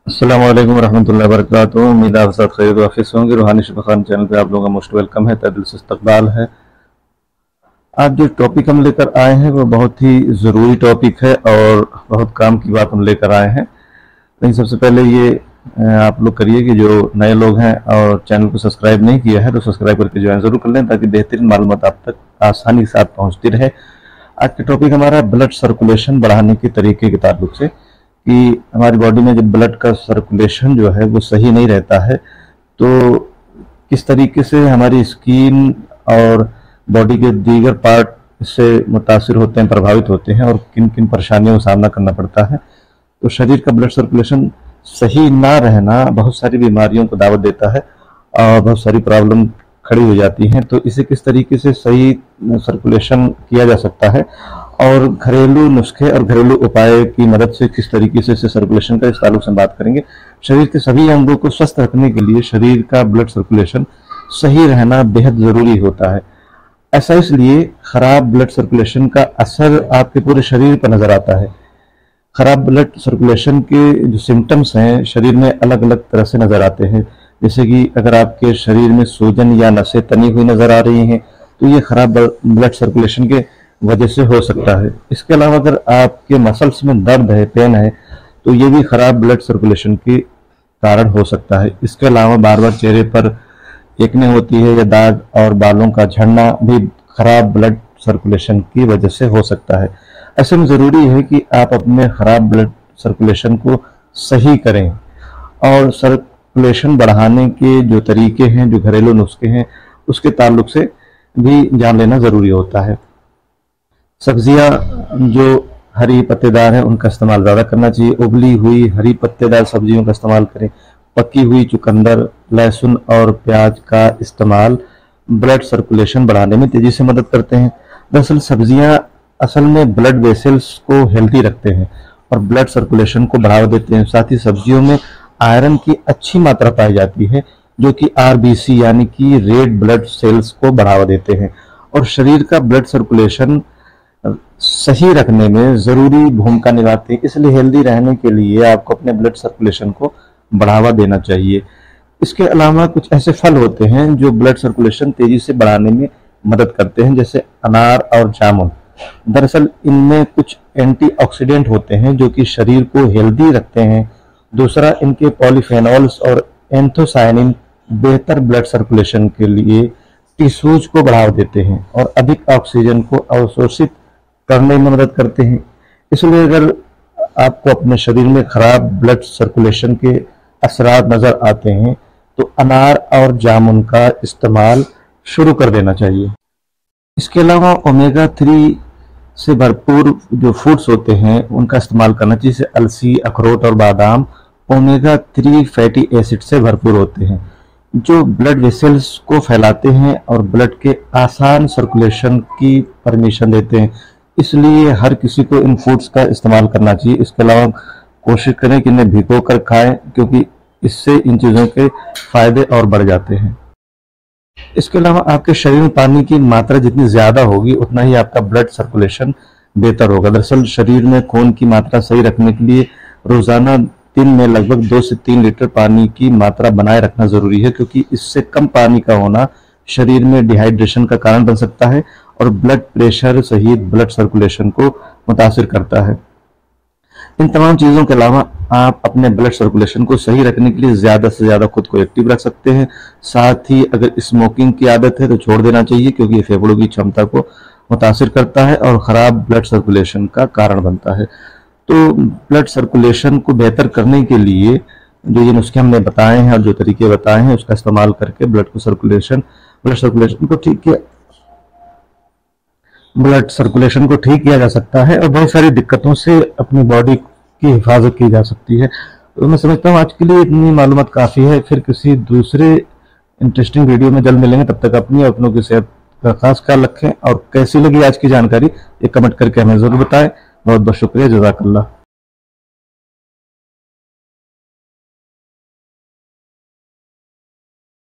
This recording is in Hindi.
अस्सलाम वालेकुम रहमतुल्लाहि व बरकातुहू। उम्मीद है आप सब खैरियत व आफियत से होंगे। रूहानी शिफा खान चैनल पे आप लोगों का मोस्ट वेलकम है, तहे दिल से इस्तकबाल है। आज जो टॉपिक हम लेकर आए हैं वो बहुत ही ज़रूरी टॉपिक है और बहुत काम की बात हम लेकर आए हैं। लेकिन सबसे पहले ये आप लोग करिए कि जो नए लोग हैं और चैनल को सब्सक्राइब नहीं किया है तो सब्सक्राइब करके ज्वाइन ज़रूर कर लें, ताकि बेहतरीन मालूमात आप तक आसानी के साथ पहुँचती रहे। आज का टॉपिक हमारा ब्लड सर्कुलेशन बढ़ाने के तरीके के ताल्लुक से, कि हमारी बॉडी में जब ब्लड का सर्कुलेशन जो है वो सही नहीं रहता है तो किस तरीके से हमारी स्किन और बॉडी के दीगर पार्ट इससे मुतासिर होते हैं, प्रभावित होते हैं और किन किन परेशानियों का सामना करना पड़ता है। तो शरीर का ब्लड सर्कुलेशन सही ना रहना बहुत सारी बीमारियों को दावत देता है और बहुत सारी प्रॉब्लम खड़ी हो जाती हैं। तो इसे किस तरीके से सही सर्कुलेशन किया जा सकता है और घरेलू नुस्खे और घरेलू उपाय की मदद से किस तरीके से इसे सर्कुलेशन का, इस ताल्लुक से बात करेंगे। शरीर के सभी अंगों को स्वस्थ रखने के लिए शरीर का ब्लड सर्कुलेशन सही रहना बेहद ज़रूरी होता है। ऐसा इसलिए खराब ब्लड सर्कुलेशन का असर आपके पूरे शरीर पर नज़र आता है। खराब ब्लड सर्कुलेशन के जो सिम्टम्स हैं शरीर में अलग अलग तरह से नज़र आते हैं। जैसे कि अगर आपके शरीर में सूजन या नसें तनी हुई नज़र आ रही हैं तो ये खराब ब्लड सर्कुलेशन के वजह से हो सकता है। इसके अलावा अगर आपके मसल्स में दर्द है, पेन है, तो ये भी खराब ब्लड सर्कुलेशन के कारण हो सकता है। इसके अलावा बार बार चेहरे पर एकने होती है या दाग और बालों का झड़ना भी खराब ब्लड सर्कुलेशन की वजह से हो सकता है। ऐसे में ज़रूरी है कि आप अपने खराब ब्लड सर्कुलेशन को सही करें और सर्कुलेशन बढ़ाने के जो तरीके हैं, जो घरेलू नुस्खे हैं, उसके ताल्लुक से भी जान लेना ज़रूरी होता है। सब्जियां जो हरी पत्तेदार हैं उनका इस्तेमाल ज़्यादा करना चाहिए। उबली हुई हरी पत्तेदार सब्जियों का इस्तेमाल करें। पकी हुई चुकंदर, लहसुन और प्याज का इस्तेमाल ब्लड सर्कुलेशन बढ़ाने में तेज़ी से मदद करते हैं। दरअसल सब्जियां असल में ब्लड वेसल्स को हेल्दी रखते हैं और ब्लड सर्कुलेशन को बढ़ावा देते हैं। साथ ही सब्जियों में आयरन की अच्छी मात्रा पाई जाती है, जो कि आरबीसी यानी कि रेड ब्लड सेल्स को बढ़ावा देते हैं और शरीर का ब्लड सर्कुलेशन सही रखने में ज़रूरी भूमिका निभाते हैं। इसलिए हेल्दी रहने के लिए आपको अपने ब्लड सर्कुलेशन को बढ़ावा देना चाहिए। इसके अलावा कुछ ऐसे फल होते हैं जो ब्लड सर्कुलेशन तेजी से बढ़ाने में मदद करते हैं, जैसे अनार और जामुन। दरअसल इनमें कुछ एंटीऑक्सीडेंट होते हैं जो कि शरीर को हेल्दी रखते हैं। दूसरा, इनके पॉलीफेनॉल्स और एंथोसायनिन बेहतर ब्लड सर्कुलेशन के लिए टिश्यूज को बढ़ावा देते हैं और अधिक ऑक्सीजन को अवशोषित करने में मदद करते हैं। इसलिए अगर आपको अपने शरीर में खराब ब्लड सर्कुलेशन के असरात नज़र आते हैं तो अनार और जामुन का इस्तेमाल शुरू कर देना चाहिए। इसके अलावा ओमेगा 3 से भरपूर जो फूड्स होते हैं उनका इस्तेमाल करना चाहिए, जैसे अलसी, अखरोट और बादाम ओमेगा 3 फैटी एसिड से भरपूर होते हैं, जो ब्लड वेसल्स को फैलाते हैं और ब्लड के आसान सर्कुलेशन की परमिशन देते हैं। इसलिए हर किसी को इन फूड्स का इस्तेमाल करना चाहिए। इसके अलावा कोशिश करें कि इन्हें भिगो कर खाएं, क्योंकि इससे इन चीज़ों के फायदे और बढ़ जाते हैं। इसके अलावा आपके शरीर में पानी की मात्रा जितनी ज़्यादा होगी उतना ही आपका ब्लड सर्कुलेशन बेहतर होगा। दरअसल शरीर में खून की मात्रा सही रखने के लिए रोज़ाना दिन में लगभग 2 से 3 लीटर पानी की मात्रा बनाए रखना ज़रूरी है, क्योंकि इससे कम पानी का होना शरीर में डिहाइड्रेशन का कारण बन सकता है और ब्लड प्रेशर सहित ब्लड सर्कुलेशन को मुतासिर करता है। इन तमाम चीज़ों के अलावा आप अपने ब्लड सर्कुलेशन को सही रखने के लिए ज़्यादा से ज़्यादा खुद को एक्टिव रख सकते हैं। साथ ही अगर स्मोकिंग की आदत है तो छोड़ देना चाहिए, क्योंकि ये फेफड़ों की क्षमता को मुतासिर करता है और ख़राब ब्लड सर्कुलेशन का कारण बनता है। तो ब्लड सर्कुलेशन को बेहतर करने के लिए जो ये नुस्खे हमने बताए हैं और जो तरीके बताए हैं उसका इस्तेमाल करके ब्लड सर्कुलेशन को ठीक किया जा सकता है और बहुत सारी दिक्कतों से अपनी बॉडी की हिफाजत की जा सकती है। तो मैं समझता हूँ आज के लिए इतनी मालूमात काफ़ी है। फिर किसी दूसरे इंटरेस्टिंग वीडियो में जल्द मिलेंगे। तब तक अपनी और अपनों की सेहत का खास ख्याल रखें और कैसी लगी आज की जानकारी ये कमेंट करके हमें ज़रूर बताएं। बहुत बहुत शुक्रिया, जज़ाकल्लाह।